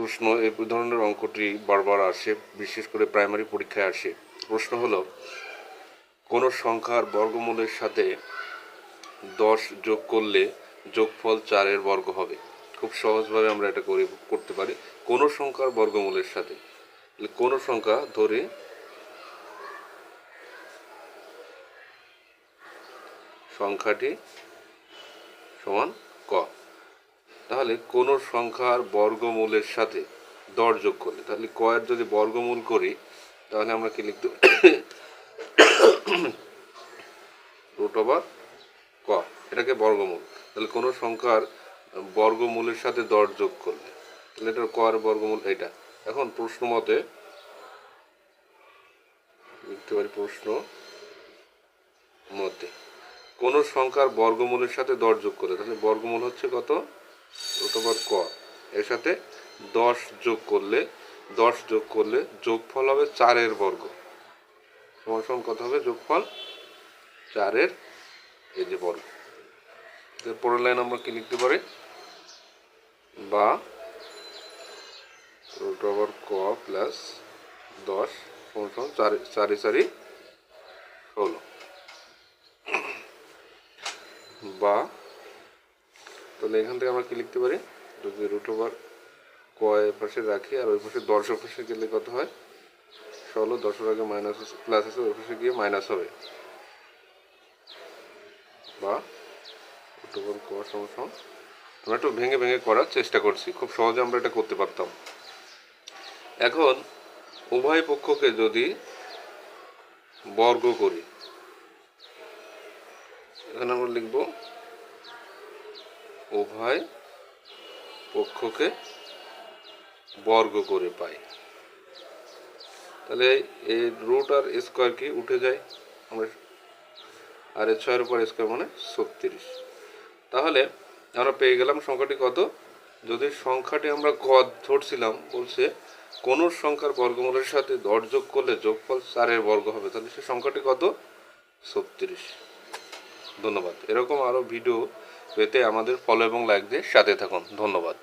প্রশ্ন এই ধরনের অঙ্কটি বারবার আসে, বিশেষ করে প্রাইমারি পরীক্ষায় আসে। প্রশ্ন হলো কোনো সংখ্যার বর্গমূলের সাথে 10 যোগ করলে যোগফল 4-এর বর্গ হবে। খুব সহজভাবে আমরা এটা করতে পারি। কোনো সংখ্যার বর্গমূলের সাথে, কোনো সংখ্যা ধরে সংখ্যাটি সমান ক, তাহলে কোনো সংখ্যার বর্গমূলের সাথে 10 যোগ করলে, তাহলে ক এর যদি বর্গমূল করি তাহলে আমরা কি লিখতে রুট ওভার ক, এটাকে বর্গমূল। তাহলে কোনো সংখ্যার বর্গমূলের সাথে 10 যোগ করলে, তাহলে এটার ক এর বর্গমূল এটা। এখন প্রশ্ন মতে লিখতে পারি, প্রশ্ন মতে কোনো সংখ্যার বর্গমূলের সাথে 10 যোগ করলে, তাহলে বর্গমূল হচ্ছে কত, রুট ওভার ক, এর সাথে 10 যোগ করলে, 10 যোগ করলে যোগফল হবে 4-এর বর্গ। সমান সমান কত হবে, যোগফল 4-এর এই যে বর্গ। পরের লাইন আমরা কি লিখতে পারি, বা রুট ওভার ক প্লাস 10 সমান সমান 4 16, বা তাহলে এখান থেকে আমরা কি লিখতে পারি, যদি রুট ওভার ক এর পাশে রাখি আর ওই পাশে 10 এর পাশে গেলে কত হয়, 16, 10 এর আগে মাইনাস প্লাস আছে, ওই পাশে গিয়ে মাইনাস হবে, বা রুট ওভার ক সমান সমান, আমরা একটু ভেঙে ভেঙে করার চেষ্টা করছি, খুব সহজে আমরা এটা করতে পারতাম। এখন উভয় পক্ষকে যদি বর্গ করি, এখানে আমরা লিখব উভয় পক্ষকে বর্গ করে পাই, তাহলে এই রুট আর স্কোয়ার কি উঠে যায়, আমরা আর 6-এর উপর স্কোয়ার মানে 36, তাহলে আমরা পেয়ে গেলাম সংখ্যাটি কত। যদি সংখ্যাটি আমরা ক ধরছিলাম, বলছে কোন সংখ্যার বর্গমূলের সাথে 10 যোগ করলে যোগফল 4-এর বর্গ হবে, তাহলে সে সংখ্যাটি কত, 36। ধন্যবাদ। এরকম আরও ভিডিও পেতে আমাদের ফলো এবং লাইক দিয়ে সাথে থাকুন। ধন্যবাদ।